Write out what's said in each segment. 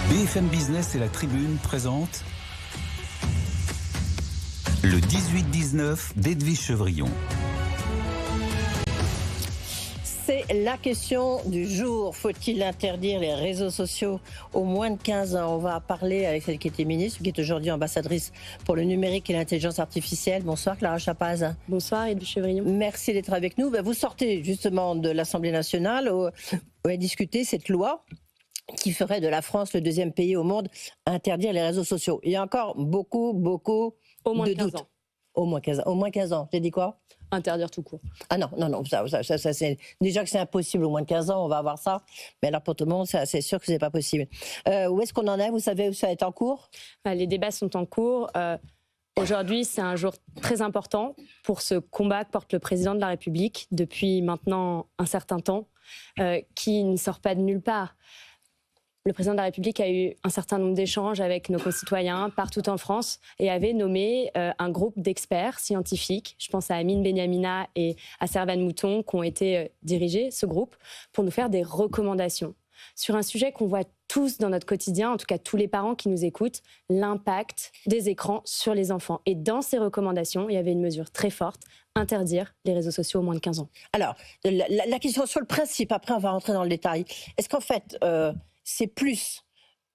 BFM Business et la Tribune présentent le 18-19 d'Edwige Chevrillon. C'est la question du jour. Faut-il interdire les réseaux sociaux aux moins de 15 ans? On va parler avec celle qui était ministre, qui est aujourd'hui ambassadrice pour le numérique et l'intelligence artificielle. Bonsoir Clara Chapaz. Bonsoir Edwige Chevrillon. Merci d'être avec nous. Vous sortez justement de l'Assemblée nationale où on a discuté cette loi qui ferait de la France le deuxième pays au monde à interdire les réseaux sociaux. Il y a encore beaucoup au moins de 15 doutes. ans. Au moins 15 ans. J'ai dit quoi? Interdire tout court. Ah non, ça c'est déjà que c'est impossible au moins de 15 ans, on va avoir ça. Mais alors pour tout le monde, c'est sûr que c'est pas possible. Où est-ce qu'on en est? Vous savez où ça est en cours? Les débats sont en cours. Aujourd'hui, c'est un jour très important pour ce combat que porte le président de la République depuis maintenant un certain temps, qui ne sort pas de nulle part. Le président de la République a eu un certain nombre d'échanges avec nos concitoyens partout en France et avait nommé un groupe d'experts scientifiques, je pense à Amine Benyamina et à Servan Mouton, qui ont été dirigés, ce groupe, pour nous faire des recommandations sur un sujet qu'on voit tous dans notre quotidien, en tout cas tous les parents qui nous écoutent, l'impact des écrans sur les enfants. Et dans ces recommandations, il y avait une mesure très forte, interdire les réseaux sociaux aux moins de 15 ans. Alors, la question sur le principe, après on va rentrer dans le détail. Est-ce qu'en fait, c'est plus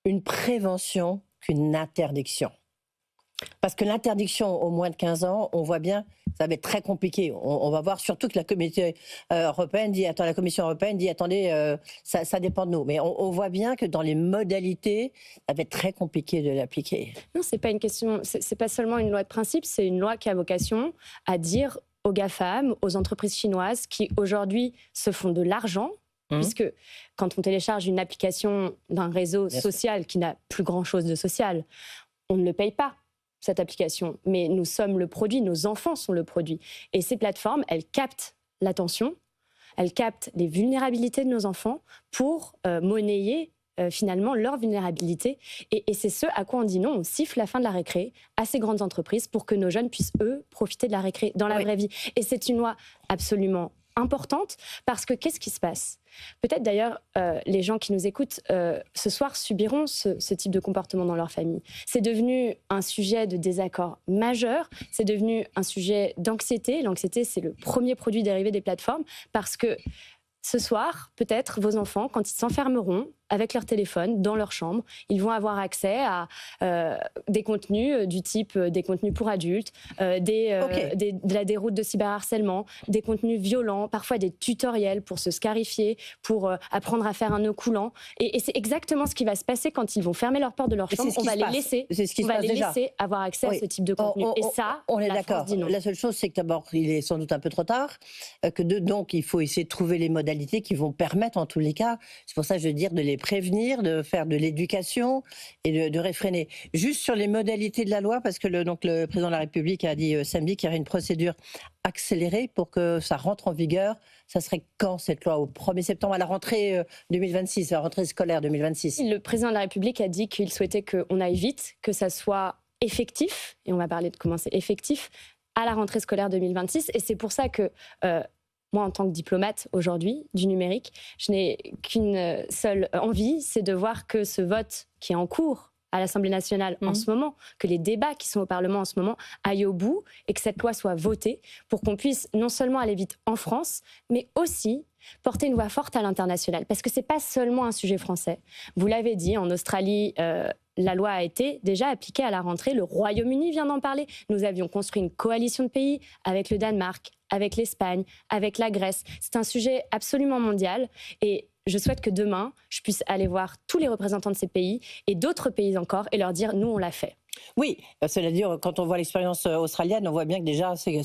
une prévention qu'une interdiction? Parce que l'interdiction aux moins de 15 ans, on voit bien, ça va être très compliqué. On va voir surtout que la Commission européenne dit, attendez, ça dépend de nous. Mais on voit bien que dans les modalités, ça va être très compliqué de l'appliquer. Non, c'est pas une question, c'est pas seulement une loi de principe, c'est une loi qui a vocation à dire aux GAFAM, aux entreprises chinoises qui aujourd'hui se font de l'argent, puisque quand on télécharge une application d'un réseau social qui n'a plus grand-chose de social, on ne le paye pas, cette application. Mais nous sommes le produit, nos enfants sont le produit. Et ces plateformes, elles captent l'attention, elles captent les vulnérabilités de nos enfants pour monnayer finalement leur vulnérabilité. Et c'est ce à quoi on dit non, on siffle la fin de la récré à ces grandes entreprises pour que nos jeunes puissent, eux, profiter de la récré dans la vraie vie. Et c'est une loi absolument importante, parce que qu'est-ce qui se passe? Peut-être d'ailleurs, les gens qui nous écoutent ce soir subiront ce type de comportement dans leur famille. C'est devenu un sujet de désaccord majeur, c'est devenu un sujet d'anxiété. L'anxiété, c'est le premier produit dérivé des plateformes, parce que ce soir, peut-être, vos enfants, quand ils s'enfermeront avec leur téléphone dans leur chambre, ils vont avoir accès à des contenus du type des contenus pour adultes, de la déroute de cyberharcèlement, des contenus violents, parfois des tutoriels pour se scarifier, pour apprendre à faire un nœud coulant. Et c'est exactement ce qui va se passer quand ils vont fermer leur porte de leur chambre. On va les laisser avoir accès à ce type de contenu. Et ça, on est d'accord. La seule chose, c'est que d'abord, il est sans doute un peu trop tard, donc il faut essayer de trouver les modalités qui vont permettre, en tous les cas, c'est pour ça que je veux dire, de les prévenir, de faire de l'éducation et de réfréner. Juste sur les modalités de la loi, parce que le président de la République a dit samedi qu'il y aurait une procédure accélérée pour que ça rentre en vigueur. Ça serait quand cette loi? Au 1er septembre, à la rentrée 2026, à la rentrée scolaire 2026. Le président de la République a dit qu'il souhaitait qu'on aille vite, que ça soit effectif, et on va parler de comment c'est effectif, à la rentrée scolaire 2026. Et c'est pour ça que moi, en tant que diplomate aujourd'hui du numérique, je n'ai qu'une seule envie, c'est de voir que ce vote qui est en cours à l'Assemblée nationale en ce moment, que les débats qui sont au Parlement en ce moment aillent au bout et que cette loi soit votée pour qu'on puisse non seulement aller vite en France, mais aussi porter une voix forte à l'international. Parce que ce n'est pas seulement un sujet français. Vous l'avez dit, en Australie, la loi a été déjà appliquée à la rentrée. Le Royaume-Uni vient d'en parler. Nous avions construit une coalition de pays avec le Danemark, avec l'Espagne, avec la Grèce. C'est un sujet absolument mondial et je souhaite que demain, je puisse aller voir tous les représentants de ces pays et d'autres pays encore et leur dire « nous, on l'a fait ». Oui, cela dit, quand on voit l'expérience australienne, on voit bien que déjà, c'est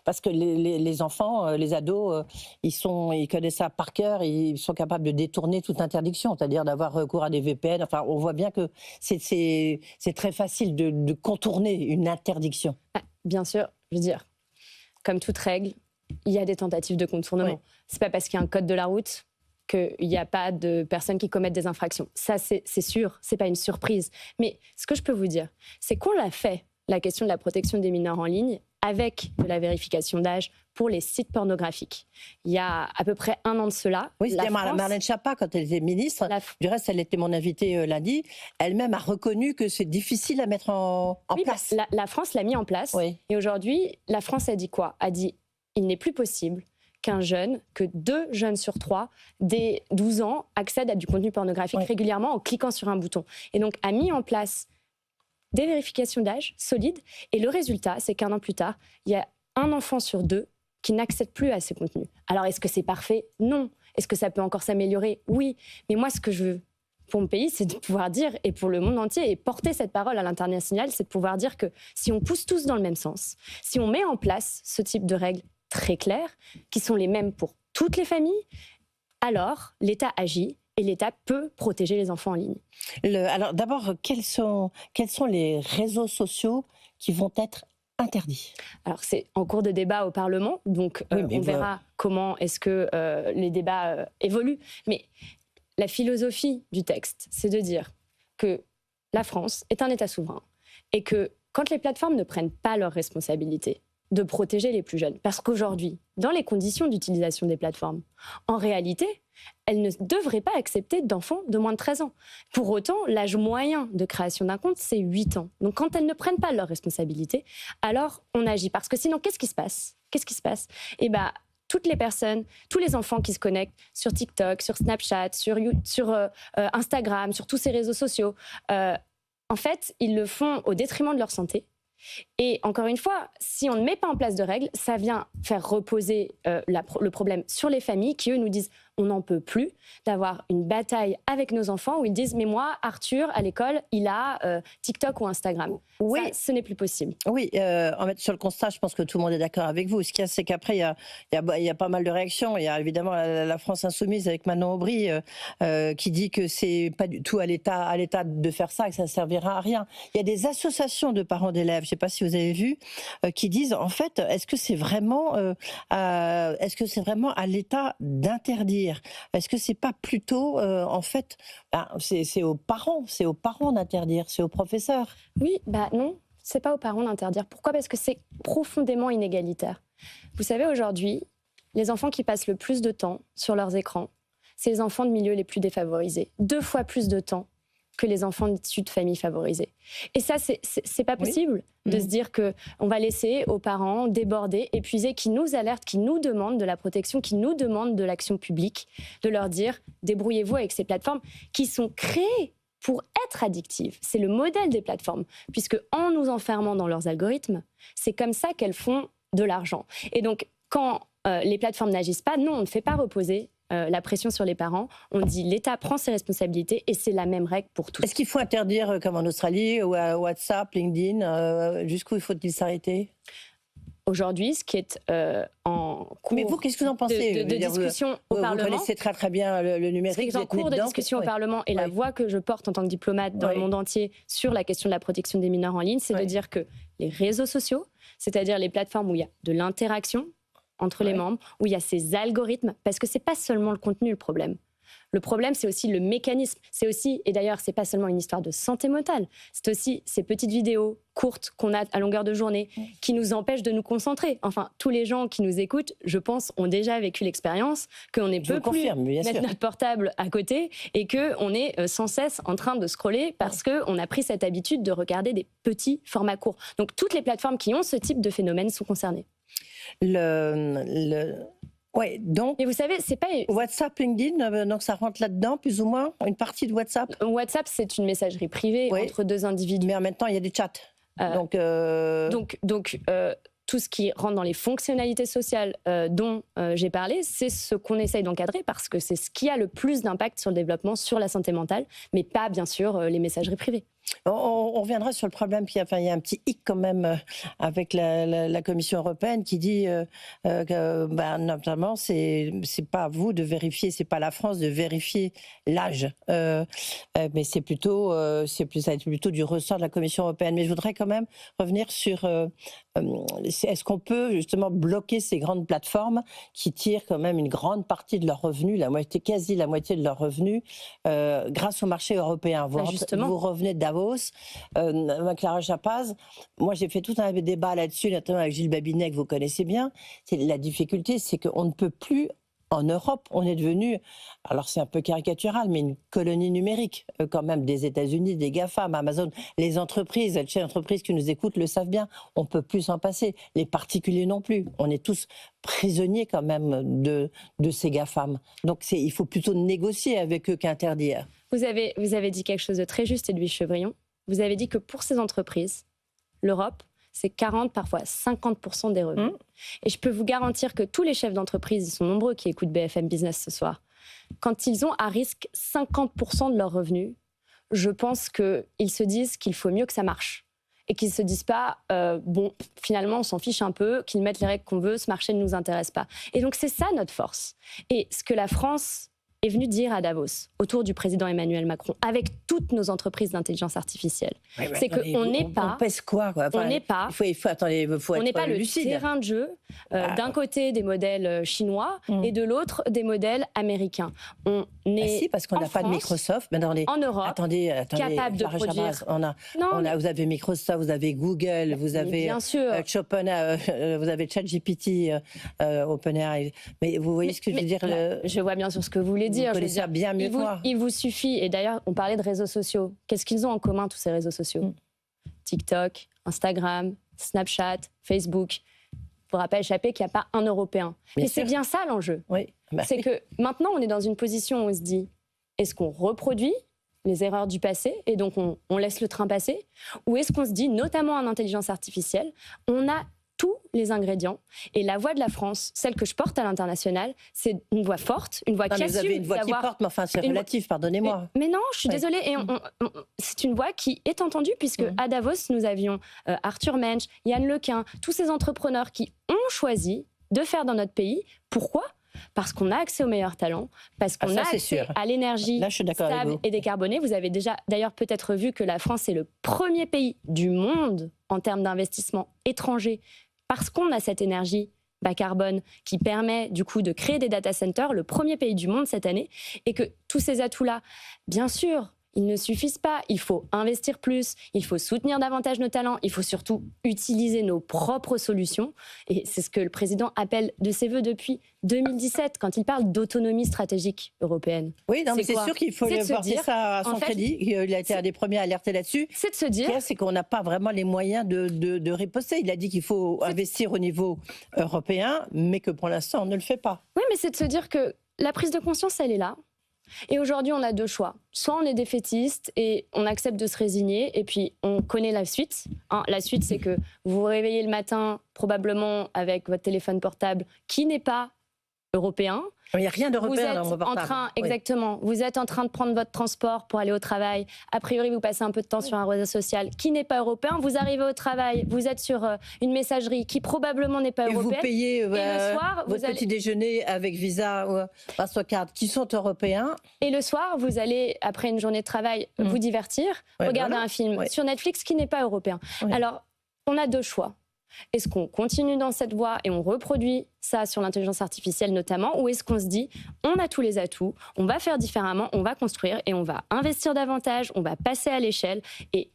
parce que les enfants, les ados, ils connaissent ça par cœur, ils sont capables de détourner toute interdiction, c'est-à-dire d'avoir recours à des VPN. Enfin, on voit bien que c'est très facile de contourner une interdiction. Bien sûr, je veux dire, comme toute règle, il y a des tentatives de contournement. Oui. C'est pas parce qu'il y a un code de la route qu'il n'y a pas de personnes qui commettent des infractions. Ça, c'est sûr, c'est pas une surprise. Mais ce que je peux vous dire, c'est qu'on l'a fait, la question de la protection des mineurs en ligne, avec de la vérification d'âge pour les sites pornographiques. Il y a à peu près 1 an de cela. Oui, c'était Marlène Schiappa, quand elle était ministre. Du reste, elle était mon invitée lundi. Elle-même a reconnu que c'est difficile à mettre en place. La France l'a mis en place. Oui. Et aujourd'hui, la France a dit quoi? A dit il n'est plus possible que 2 jeunes sur 3 dès 12 ans accèdent à du contenu pornographique régulièrement en cliquant sur un bouton. Et donc, a mis en place des vérifications d'âge solides. Et le résultat, c'est qu'1 an plus tard, il y a 1 enfant sur 2 qui n'accède plus à ces contenus. Alors, est-ce que c'est parfait? Non. Est-ce que ça peut encore s'améliorer? Oui. Mais moi, ce que je veux pour mon pays, c'est de pouvoir dire, et pour le monde entier, et porter cette parole à l'international, c'est de pouvoir dire que si on pousse tous dans le même sens, si on met en place ce type de règles très claires, qui sont les mêmes pour toutes les familles, alors l'État agit et l'État peut protéger les enfants en ligne. Alors d'abord, quels sont les réseaux sociaux qui vont être interdits? Alors c'est en cours de débat au Parlement, donc on verra comment est-ce que les débats évoluent. Mais la philosophie du texte, c'est de dire que la France est un État souverain et que quand les plateformes ne prennent pas leurs responsabilités, de protéger les plus jeunes. Parce qu'aujourd'hui, dans les conditions d'utilisation des plateformes, en réalité, elles ne devraient pas accepter d'enfants de moins de 13 ans. Pour autant, l'âge moyen de création d'un compte, c'est 8 ans. Donc quand elles ne prennent pas leurs responsabilités, alors on agit. Parce que sinon, qu'est-ce qui se passe? Eh bien, toutes les personnes, tous les enfants qui se connectent sur TikTok, sur Snapchat, sur Instagram, sur tous ces réseaux sociaux, en fait, ils le font au détriment de leur santé. Et encore une fois, si on ne met pas en place de règles, ça vient faire reposer le problème sur les familles qui, eux, nous disent on n'en peut plus d'avoir une bataille avec nos enfants où ils disent mais moi, Arthur, à l'école, il a TikTok ou Instagram. Oui. Ça, ce n'est plus possible. Oui, en fait, sur le constat, je pense que tout le monde est d'accord avec vous. Ce qu'il y a, c'est qu'après, il y a pas mal de réactions. Il y a évidemment la France Insoumise avec Manon Aubry qui dit que c'est pas du tout à l'État de faire ça, que ça ne servira à rien. Il y a des associations de parents d'élèves, je ne sais pas si vous avez vu, qui disent en fait, est-ce que c'est vraiment à l'État d'interdire? Est-ce que c'est pas plutôt, en fait, c'est aux parents d'interdire, c'est aux professeurs? Oui, non, c'est pas aux parents d'interdire. Pourquoi? Parce que c'est profondément inégalitaire. Vous savez, aujourd'hui, les enfants qui passent le plus de temps sur leurs écrans, c'est les enfants de milieux les plus défavorisés. 2 fois plus de temps que les enfants issus de familles favorisées. Et ça, c'est pas possible de se dire qu'on va laisser aux parents débordés, épuisés, qui nous alertent, qui nous demandent de la protection, qui nous demandent de l'action publique, de leur dire débrouillez-vous avec ces plateformes qui sont créées pour être addictives. C'est le modèle des plateformes, puisque en nous enfermant dans leurs algorithmes, c'est comme ça qu'elles font de l'argent. Et donc, quand les plateformes n'agissent pas, non, on ne fait pas reposer la pression sur les parents. On dit l'État prend ses responsabilités et c'est la même règle pour tous. Est-ce qu'il faut interdire, comme en Australie, ou WhatsApp, LinkedIn, jusqu'où il faut-il s'arrêter? Aujourd'hui, ce qui est en cours. Mais vous, qu'est-ce que vous en pensez de discussion au Parlement. Vous connaissez très bien le numérique. Ce qui est en cours de discussion au Parlement et la voix que je porte en tant que diplomate dans le monde entier sur la question de la protection des mineurs en ligne, c'est de dire que les réseaux sociaux, c'est-à-dire les plateformes où il y a de l'interaction entre les membres, où il y a ces algorithmes, parce que c'est pas seulement le contenu le problème. Le problème, c'est aussi le mécanisme. C'est aussi, et d'ailleurs, c'est pas seulement une histoire de santé mentale, c'est aussi ces petites vidéos courtes qu'on a à longueur de journée qui nous empêchent de nous concentrer. Enfin, tous les gens qui nous écoutent, je pense, ont déjà vécu l'expérience qu'on ne peut plus mettre notre portable à côté et qu'on est sans cesse en train de scroller parce qu'on a pris cette habitude de regarder des petits formats courts. Donc, toutes les plateformes qui ont ce type de phénomène sont concernées. Ouais, donc. Et vous savez, c'est pas. WhatsApp, LinkedIn, donc ça rentre là-dedans, plus ou moins, une partie de WhatsApp. WhatsApp, c'est une messagerie privée entre 2 individus. Mais en même temps, il y a des chats. Donc, tout ce qui rentre dans les fonctionnalités sociales dont j'ai parlé, c'est ce qu'on essaye d'encadrer parce que c'est ce qui a le plus d'impact sur le développement, sur la santé mentale, mais pas, bien sûr, les messageries privées. On reviendra sur le problème, puis il y a un petit hic quand même avec la Commission européenne qui dit que notamment c'est pas à vous de vérifier, c'est pas la France de vérifier l'âge, mais ça va être plutôt du ressort de la Commission européenne. Mais je voudrais quand même revenir sur est-ce qu'on peut justement bloquer ces grandes plateformes qui tirent quand même une grande partie de leurs revenus, quasi la moitié de leurs revenus, grâce au marché européen. Vous revenez d'avoir Davos, Clara Chapaz. Moi, j'ai fait tout un débat là-dessus, notamment avec Gilles Babinet, que vous connaissez bien. La difficulté, c'est qu'on ne peut plus. En Europe, on est devenu, alors c'est un peu caricatural, mais une colonie numérique, quand même, des États-Unis, des GAFAM, Amazon, les entreprises, les entreprises qui nous écoutent le savent bien, on ne peut plus s'en passer. Les particuliers non plus. On est tous prisonniers quand même de ces GAFAM. Donc il faut plutôt négocier avec eux qu'interdire. Vous avez dit quelque chose de très juste, Edwige Chevrillon. Vous avez dit que pour ces entreprises, l'Europe, c'est 40, parfois 50% des revenus. Et je peux vous garantir que tous les chefs d'entreprise, ils sont nombreux qui écoutent BFM Business ce soir, quand ils ont à risque 50% de leurs revenus, je pense qu'ils se disent qu'il faut mieux que ça marche. Et qu'ils ne se disent pas, bon, finalement, on s'en fiche un peu, qu'ils mettent les règles qu'on veut, ce marché ne nous intéresse pas. Et donc, c'est ça notre force. Et ce que la France est venue dire à Davos, autour du président Emmanuel Macron, avec toutes nos entreprises d'intelligence artificielle, c'est qu'on n'est pas... On pèse quoi enfin, on n'est pas... Attendez, faut on n'est pas le lucide. terrain de jeu d'un côté des modèles chinois et de l'autre des modèles américains. On est si, parce qu'on n'a pas de Microsoft. Mais en Europe, attendez, capable de produire... vous avez Microsoft, vous avez Google, vous avez vous avez ChatGPT, OpenAI. Mais vous voyez ce que je veux dire Je vois bien sûr ce que vous voulez dire. Vous connaissez ça bien mieux que moi. Il vous suffit, et d'ailleurs, on parlait de réseaux sociaux. Qu'est-ce qu'ils ont en commun, tous ces réseaux sociaux ? TikTok, Instagram, Snapchat, Facebook. Pour rappel, échapper qu'il n'y a pas un Européen. Mais c'est bien ça l'enjeu. Oui. C'est que maintenant, on est dans une position où on se dit, est-ce qu'on reproduit les erreurs du passé et donc on laisse le train passer ? Ou est-ce qu'on se dit, notamment en intelligence artificielle, on a tous les ingrédients. Et la voix de la France, celle que je porte à l'international, c'est une voix forte, une voix qui assume. Vous avez une voix qui porte, mais enfin c'est relatif, pardonnez-moi. Mais non, je suis désolée. Et c'est une voix qui est entendue, puisque à Davos, nous avions Arthur Mensch, Yann Lequin, tous ces entrepreneurs qui ont choisi de faire dans notre pays. Pourquoi ? Parce qu'on a accès aux meilleurs talents, parce qu'on a accès à l'énergie stable et décarbonée. Vous avez déjà d'ailleurs peut-être vu que la France est le premier pays du monde en termes d'investissement étranger, parce qu'on a cette énergie bas carbone qui permet du coup de créer des data centers, le premier pays du monde cette année, et que tous ces atouts-là, bien sûr, ils ne suffisent pas. Il faut investir plus, il faut soutenir davantage nos talents, il faut surtout utiliser nos propres solutions. Et c'est ce que le président appelle de ses voeux depuis 2017, quand il parle d'autonomie stratégique européenne. Oui, non, mais c'est sûr qu'il faut porter ça à son crédit. Il a été un des premiers à alerter là-dessus. C'est de se dire... C'est qu'on n'a pas vraiment les moyens de riposter. Il a dit qu'il faut investir au niveau européen, mais que pour l'instant, on ne le fait pas. Oui, mais c'est de se dire que la prise de conscience, elle est là. Et aujourd'hui, on a deux choix. Soit on est défaitiste et on accepte de se résigner, et puis on connaît la suite. La suite, c'est que vous vous réveillez le matin, probablement avec votre téléphone portable, qui n'est pas européen. Il n'y a rien d'européen dans mon portable. Exactement. Vous êtes en train de prendre votre transport pour aller au travail. A priori, vous passez un peu de temps sur un réseau social qui n'est pas européen. Vous arrivez au travail, vous êtes sur une messagerie qui probablement n'est pas européenne. Vous payez le soir, votre petit déjeuner avec Visa ou Mastercard qui sont européens. Et le soir, vous allez, après une journée de travail, vous divertir, regarder un film sur Netflix qui n'est pas européen. Alors, on a deux choix. Est-ce qu'on continue dans cette voie et on reproduit ça sur l'intelligence artificielle notamment, ou est-ce qu'on se dit on a tous les atouts, on va faire différemment, on va construire et on va investir davantage, on va passer à l'échelle et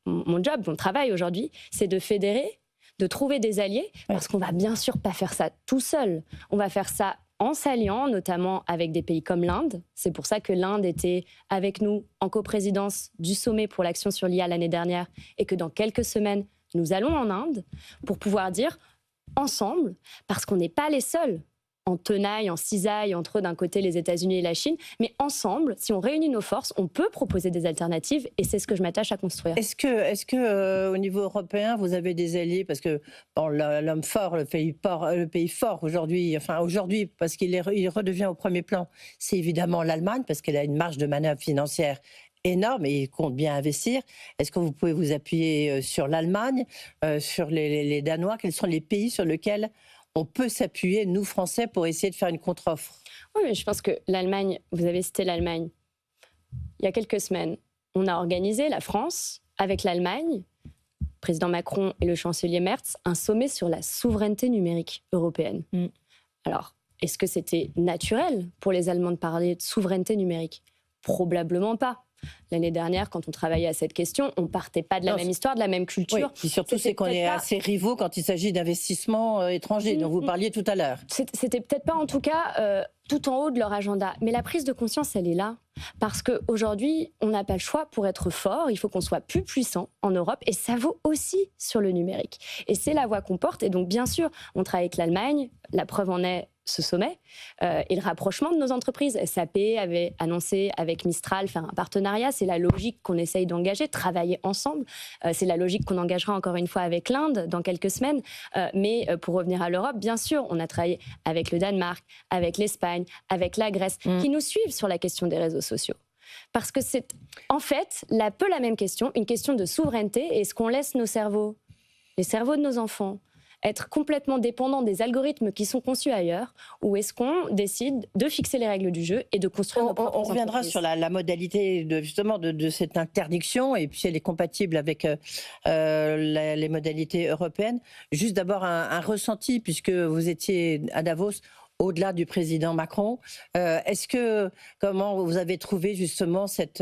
mon job, mon travail aujourd'hui, c'est de fédérer, de trouver des alliés, parce qu'on va bien sûr pas faire ça tout seul. On va faire ça en s'alliant, notamment avec des pays comme l'Inde. C'est pour ça que l'Inde était avec nous en coprésidence du sommet pour l'action sur l'IA l'année dernière, et que dans quelques semaines, nous allons en Inde pour pouvoir dire ensemble, parce qu'on n'est pas les seuls en tenaille, en cisaille entre d'un côté les États-Unis et la Chine, mais ensemble, si on réunit nos forces, on peut proposer des alternatives, et c'est ce que je m'attache à construire. Est-ce que au niveau européen, vous avez des alliés, parce que l'homme fort, le pays fort aujourd'hui, parce qu'il redevient au premier plan, c'est évidemment l'Allemagne, parce qu'elle a une marge de manœuvre financière énorme et compte bien investir. Est-ce que vous pouvez vous appuyer sur l'Allemagne, sur les Danois ? Quels sont les pays sur lesquels on peut s'appuyer, nous Français, pour essayer de faire une contre-offre ? Oui, mais je pense que l'Allemagne, vous avez cité l'Allemagne, il y a quelques semaines, on a organisé, la France, avec l'Allemagne, le président Macron et le chancelier Merz, un sommet sur la souveraineté numérique européenne. Alors, est-ce que c'était naturel pour les Allemands de parler de souveraineté numérique ? Probablement pas. L'année dernière, quand on travaillait à cette question, on partait pas de la même histoire, de la même culture. Oui, et surtout, c'est qu'on est assez rivaux quand il s'agit d'investissements étrangers, dont vous parliez tout à l'heure. C'était peut-être pas, en tout cas, tout en haut de leur agenda. Mais la prise de conscience, elle est là. Parce qu'aujourd'hui, on n'a pas le choix pour être fort. Il faut qu'on soit plus puissant en Europe. Et ça vaut aussi sur le numérique. Et c'est la voie qu'on porte. Et donc, bien sûr, on travaille avec l'Allemagne. La preuve en est ce sommet et le rapprochement de nos entreprises. SAP avait annoncé avec Mistral faire un partenariat. C'est la logique qu'on essaye d'engager, travailler ensemble. C'est la logique qu'on engagera encore une fois avec l'Inde dans quelques semaines. Mais pour revenir à l'Europe, bien sûr, on a travaillé avec le Danemark, avec l'Espagne, avec la Grèce, qui nous suivent sur la question des réseaux sociaux. Parce que c'est en fait peu la même question, une question de souveraineté. Est-ce qu'on laisse nos cerveaux, les cerveaux de nos enfants, être complètement dépendants des algorithmes qui sont conçus ailleurs, ou est-ce qu'on décide de fixer les règles du jeu et de construire nos propres On reviendra sur la modalité de cette interdiction, et puis elle est compatible avec les modalités européennes. Juste d'abord un ressenti, puisque vous étiez à Davos, au-delà du président Macron. Comment vous avez trouvé justement ces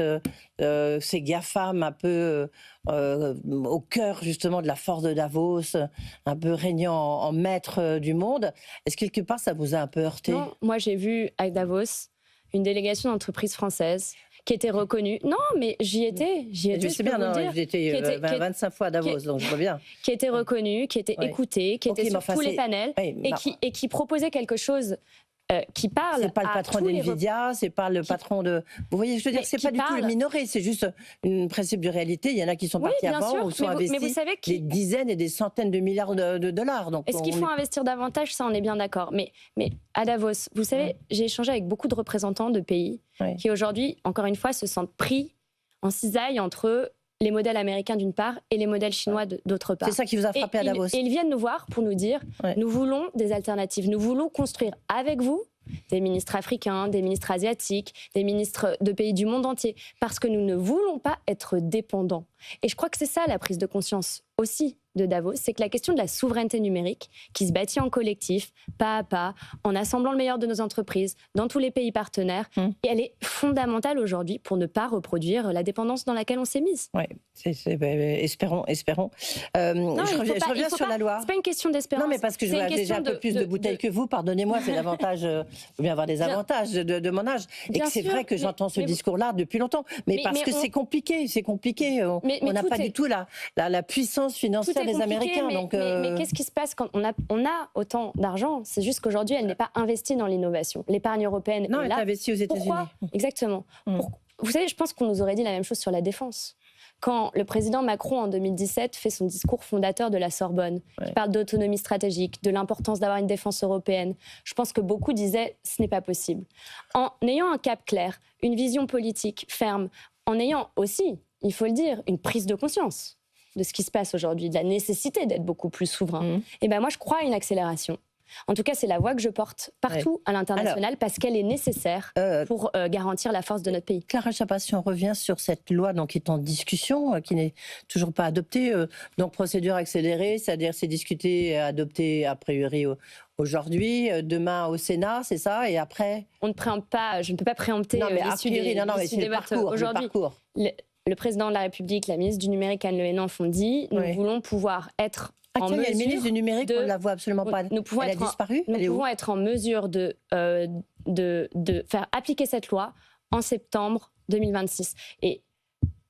GAFAM un peu au cœur justement de la force de Davos, un peu régnant en maître du monde? Est-ce quelque part ça vous a un peu heurté? Non, moi j'ai vu à Davos une délégation d'entreprises françaises qui était reconnue. Non, mais j'y étais. Je sais bien, j'étais 25 fois à Davos, donc je vois bien. Qui était reconnue, qui était écoutée, qui était sur tous les panels, et qui proposait quelque chose qui parle. C'est pas le patron d'NVIDIA, c'est pas le patron de. Vous voyez, je veux dire, c'est pas du tout le minoré, c'est juste un principe de réalité. Il y en a qui sont partis avant ou sont investis des dizaines et des centaines de milliards de dollars. Est-ce qu'il faut investir davantage? Ça, on est bien d'accord. Mais à Davos, vous savez, j'ai échangé avec beaucoup de représentants de pays qui aujourd'hui, encore une fois, se sentent pris en cisaille entre les modèles américains d'une part et les modèles chinois d'autre part. C'est ça qui vous a frappé à Davos. Et ils viennent nous voir pour nous dire nous voulons des alternatives, nous voulons construire avec vous des ministres africains, des ministres asiatiques, des ministres de pays du monde entier, parce que nous ne voulons pas être dépendants. Et je crois que c'est ça la prise de conscience aussi de Davos, c'est que la question de la souveraineté numérique, qui se bâtit en collectif, pas à pas, en assemblant le meilleur de nos entreprises dans tous les pays partenaires, et elle est fondamentale aujourd'hui pour ne pas reproduire la dépendance dans laquelle on s'est mise. Oui, espérons. Je reviens sur la loi. C'est pas une question d'espérance. Non, mais parce que j'ai déjà un peu plus de bouteilles que vous, pardonnez-moi, c'est l'avantage, il faut bien avoir des avantages de mon âge. Et que c'est vrai que j'entends ce discours-là depuis longtemps, mais parce que c'est compliqué. On n'a pas du tout la puissance financière des Américains. Mais qu'est-ce qui se passe quand on a autant d'argent? C'est juste qu'aujourd'hui, elle n'est pas investie dans l'innovation. L'épargne européenne est là. Investie aux États-Unis. Pourquoi? Exactement. Vous savez, je pense qu'on nous aurait dit la même chose sur la défense. Quand le président Macron, en 2017, fait son discours fondateur de la Sorbonne, qui parle d'autonomie stratégique, de l'importance d'avoir une défense européenne, je pense que beaucoup disaient « ce n'est pas possible ». En ayant un cap clair, une vision politique ferme, en ayant aussi, il faut le dire, une prise de conscience de ce qui se passe aujourd'hui, de la nécessité d'être beaucoup plus souverain, et ben moi je crois à une accélération. En tout cas, c'est la voie que je porte partout à l'international parce qu'elle est nécessaire pour garantir la force de notre pays. Clara Chapaz, si on revient sur cette loi qui est en discussion, qui n'est toujours pas adoptée, donc procédure accélérée, c'est-à-dire c'est discuté et adopté a priori aujourd'hui, demain au Sénat, c'est ça, et après on ne préempte pas, je ne peux pas préempter l'issue des votes aujourd'hui. Le président de la République, la ministre du Numérique, Anne Le Hennan, ont dit nous voulons pouvoir être en mesure. Il y a une ministre du numérique, on ne la voit absolument pas. Elle a disparu. Nous pouvons être en mesure de faire appliquer cette loi en septembre 2026. Et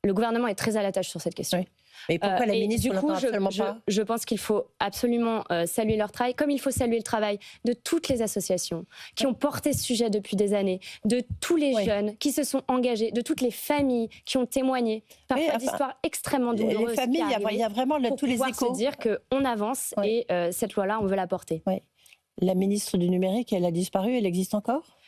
le gouvernement est très à la tâche sur cette question. Mais pourquoi la ministre ne l'entend absolument pas? Je pense qu'il faut absolument saluer leur travail, comme il faut saluer le travail de toutes les associations qui ont porté ce sujet depuis des années, de tous les jeunes qui se sont engagés, de toutes les familles qui ont témoigné, parfois d'histoires extrêmement douloureuses. Les familles, il y a vraiment tous les échos. Pour pouvoir se dire qu'on avance et cette loi-là, on veut la porter. La ministre du numérique, elle a disparu, elle existe encore?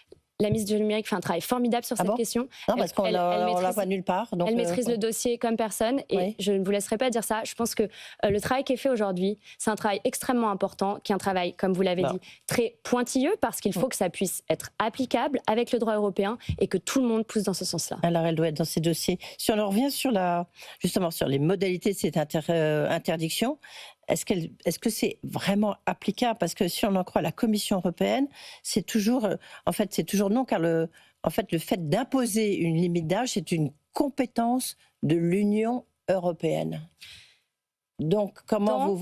La ministre du numérique fait un travail formidable sur cette question. Non, parce qu'on la voit nulle part. Donc elle maîtrise le dossier comme personne et je ne vous laisserai pas dire ça. Je pense que le travail qui est fait aujourd'hui, c'est un travail extrêmement important, qui est un travail, comme vous l'avez dit, très pointilleux parce qu'il faut que ça puisse être applicable avec le droit européen et que tout le monde pousse dans ce sens-là. Alors elle doit être dans ces dossiers. Si on en revient justement sur les modalités de cette interdiction, est-ce que c'est vraiment applicable? Parce que si on en croit la Commission européenne, c'est toujours non, car le fait d'imposer une limite d'âge, c'est une compétence de l'Union européenne. Donc, comment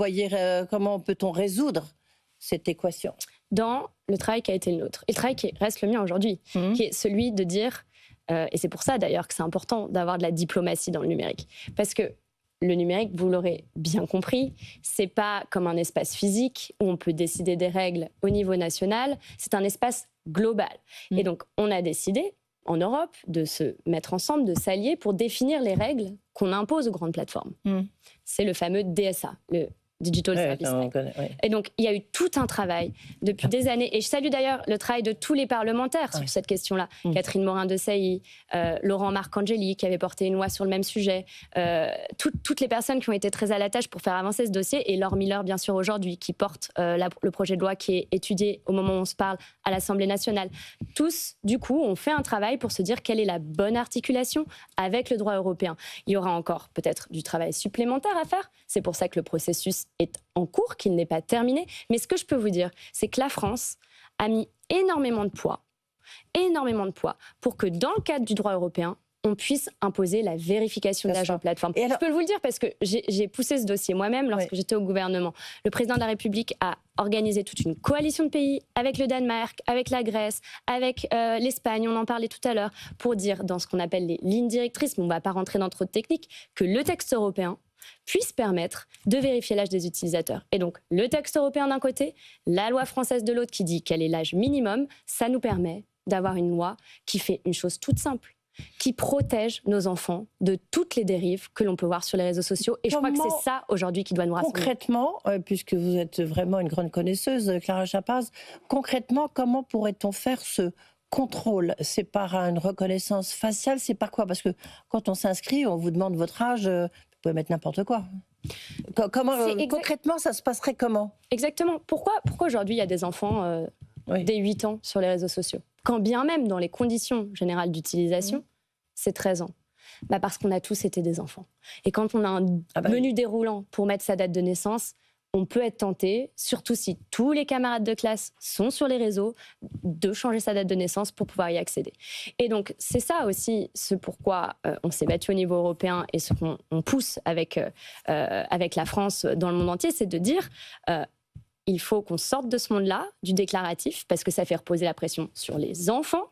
comment peut-on résoudre cette équation? Dans le travail qui a été le nôtre, et le travail qui reste le mien aujourd'hui, qui est celui de dire, et c'est pour ça d'ailleurs que c'est important d'avoir de la diplomatie dans le numérique, parce que le numérique, vous l'aurez bien compris, c'est pas comme un espace physique où on peut décider des règles au niveau national, c'est un espace global. Et donc, on a décidé, en Europe, de se mettre ensemble, de s'allier pour définir les règles qu'on impose aux grandes plateformes. C'est le fameux DSA, le Digital Service Act. Et donc, il y a eu tout un travail depuis des années. Et je salue d'ailleurs le travail de tous les parlementaires sur cette question-là. Catherine Morin-Desailly, Laurent Marcangeli, qui avait porté une loi sur le même sujet. Toutes les personnes qui ont été très à la tâche pour faire avancer ce dossier. Et Laure Miller, bien sûr, aujourd'hui, qui porte le projet de loi qui est étudié au moment où on se parle à l'Assemblée nationale. Tous, du coup, ont fait un travail pour se dire quelle est la bonne articulation avec le droit européen. Il y aura encore peut-être du travail supplémentaire à faire. C'est pour ça que le processus est en cours, qu'il n'est pas terminé. Mais ce que je peux vous dire, c'est que la France a mis énormément de poids pour que dans le cadre du droit européen, on puisse imposer la vérification d'âge en plateforme. Et alors, je peux vous le dire parce que j'ai poussé ce dossier moi-même lorsque j'étais au gouvernement. Le président de la République a organisé toute une coalition de pays avec le Danemark, avec la Grèce, avec l'Espagne, on en parlait tout à l'heure, pour dire dans ce qu'on appelle les lignes directrices, mais on ne va pas rentrer dans trop de techniques, que le texte européen puisse permettre de vérifier l'âge des utilisateurs. Et donc, le texte européen d'un côté, la loi française de l'autre qui dit quel est l'âge minimum, ça nous permet d'avoir une loi qui fait une chose toute simple, qui protège nos enfants de toutes les dérives que l'on peut voir sur les réseaux sociaux. Et je crois que c'est ça, aujourd'hui, qui doit nous rassembler. Concrètement, puisque vous êtes vraiment une grande connaisseuse, Clara Chapaz, concrètement, comment pourrait-on faire ce contrôle? C'est par une reconnaissance faciale? C'est par quoi? Parce que quand on s'inscrit, on vous demande votre âge, vous pouvez mettre n'importe quoi. Concrètement, ça se passerait comment? Exactement. Pourquoi aujourd'hui il y a des enfants dès 8 ans sur les réseaux sociaux? Quand bien même dans les conditions générales d'utilisation, c'est 13 ans. Parce qu'on a tous été des enfants. Et quand on a un menu déroulant pour mettre sa date de naissance, on peut être tenté, surtout si tous les camarades de classe sont sur les réseaux, de changer sa date de naissance pour pouvoir y accéder. Et donc, c'est ça aussi ce pourquoi on s'est battu au niveau européen et ce qu'on pousse avec la France dans le monde entier, c'est de dire il faut qu'on sorte de ce monde-là, du déclaratif, parce que ça fait reposer la pression sur les enfants,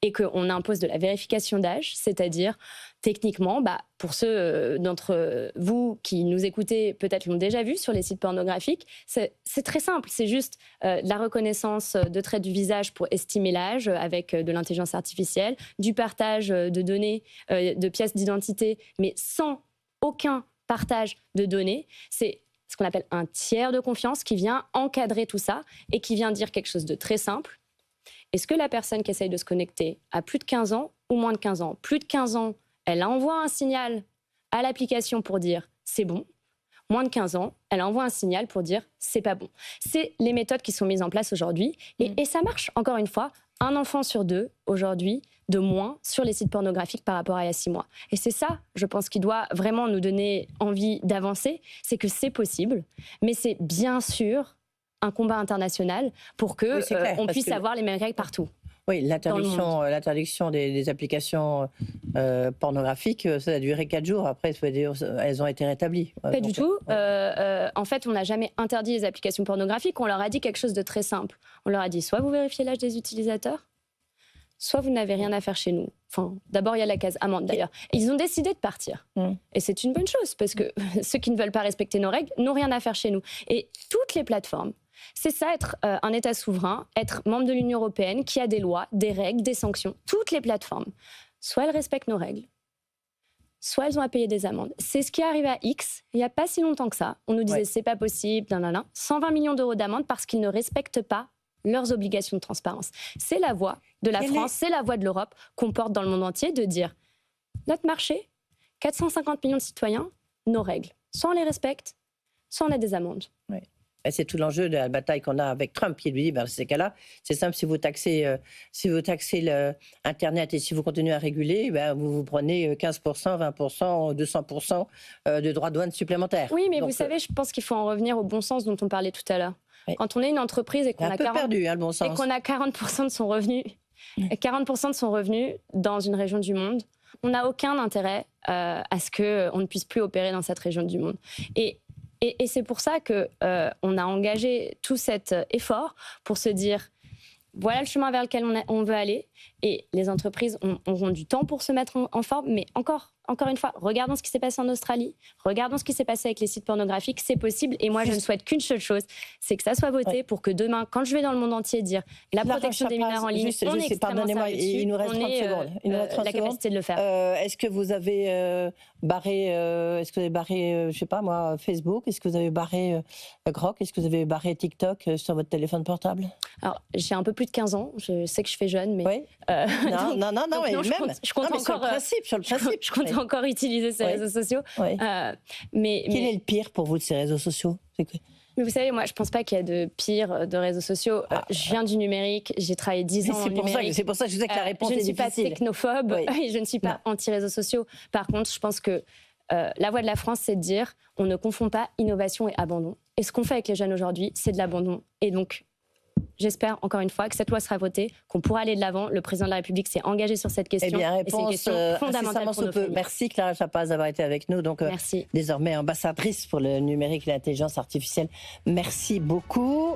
et qu'on impose de la vérification d'âge, c'est-à-dire, techniquement, pour ceux d'entre vous qui nous écoutez, peut-être l'ont déjà vu sur les sites pornographiques, c'est très simple, c'est juste la reconnaissance de traits du visage pour estimer l'âge avec de l'intelligence artificielle, du partage de données, de pièces d'identité, mais sans aucun partage de données. C'est ce qu'on appelle un tiers de confiance qui vient encadrer tout ça et qui vient dire quelque chose de très simple. Est-ce que la personne qui essaye de se connecter a plus de 15 ans ou moins de 15 ans? Plus de 15 ans, elle envoie un signal à l'application pour dire « c'est bon ». Moins de 15 ans, elle envoie un signal pour dire « c'est pas bon ». C'est les méthodes qui sont mises en place aujourd'hui. Et ça marche, encore une fois, un enfant sur deux, aujourd'hui, de moins sur les sites pornographiques par rapport à il y a 6 mois. Et c'est ça, je pense, qui doit vraiment nous donner envie d'avancer. C'est que c'est possible, mais c'est bien sûr un combat international pour que on puisse avoir les mêmes règles partout. Oui, l'interdiction des applications pornographiques, ça a duré 4 jours. Après, elles ont été rétablies. Pas du tout. En fait, on n'a jamais interdit les applications pornographiques. On leur a dit quelque chose de très simple. On leur a dit soit vous vérifiez l'âge des utilisateurs, soit vous n'avez rien à faire chez nous. Enfin, d'abord, il y a la case amende, d'ailleurs. Ils ont décidé de partir. Et c'est une bonne chose, parce que ceux qui ne veulent pas respecter nos règles n'ont rien à faire chez nous. Et toutes les plateformes, c'est ça, être un État souverain, être membre de l'Union européenne, qui a des lois, des règles, des sanctions. Toutes les plateformes, soit elles respectent nos règles, soit elles ont à payer des amendes. C'est ce qui est arrivé à X, il n'y a pas si longtemps que ça. On nous disait, c'est pas possible, 120 millions d'euros d'amende parce qu'ils ne respectent pas leurs obligations de transparence. C'est la voix de la France, c'est la voix de l'Europe qu'on porte dans le monde entier, de dire, notre marché, 450 millions de citoyens, nos règles. Soit on les respecte, soit on a des amendes. Oui. C'est tout l'enjeu de la bataille qu'on a avec Trump, qui lui dit, dans ces cas-là, c'est simple, si vous taxez Internet et si vous continuez à réguler, vous prenez 15%, 20%, 200% de droits de douane supplémentaires. Oui, mais vous savez, je pense qu'il faut en revenir au bon sens dont on parlait tout à l'heure. Oui. Quand on est une entreprise et qu'on a 40% de son revenu, 40% de son revenu dans une région du monde, on n'a aucun intérêt à ce qu'on ne puisse plus opérer dans cette région du monde. Et c'est pour ça qu'on a engagé tout cet effort pour se dire, voilà le chemin vers lequel on veut aller, et les entreprises auront du temps pour se mettre en forme, mais encore une fois, regardons ce qui s'est passé en Australie, regardons ce qui s'est passé avec les sites pornographiques, c'est possible, et moi je ne souhaite qu'une seule chose, c'est que ça soit voté pour que demain, quand je vais dans le monde entier dire la protection des mineurs en ligne, on est extrêmement servi dessus, il nous reste 30 secondes. Il nous reste 30 la capacité de le faire. Est-ce que vous avez barré, je sais pas moi, Facebook? Est-ce que vous avez barré Grok? Est-ce que vous avez barré TikTok sur votre téléphone portable? Alors, j'ai un peu plus de 15 ans, je sais que je fais jeune, mais... Oui. Non, je compte encore... Sur le principe. Je compte encore utiliser ces réseaux sociaux. Oui. Quel est le pire pour vous de ces réseaux sociaux? Mais vous savez, moi, je ne pense pas qu'il y a de pire de réseaux sociaux. Je viens du numérique, j'ai travaillé 10 ans en numérique. C'est pour ça que je sais que la réponse est difficile. Je ne suis pas technophobe et je ne suis pas anti-réseaux sociaux. Par contre, je pense que la voix de la France, c'est de dire on ne confond pas innovation et abandon. Et ce qu'on fait avec les jeunes aujourd'hui, c'est de l'abandon. Et donc, j'espère, encore une fois, que cette loi sera votée, qu'on pourra aller de l'avant. Le président de la République s'est engagé sur cette question. Eh bien, et c'est une question fondamentale pour nos familles. Merci Clara Chapaz d'avoir été avec nous. Donc, merci. Désormais ambassadrice pour le numérique et l'intelligence artificielle. Merci beaucoup.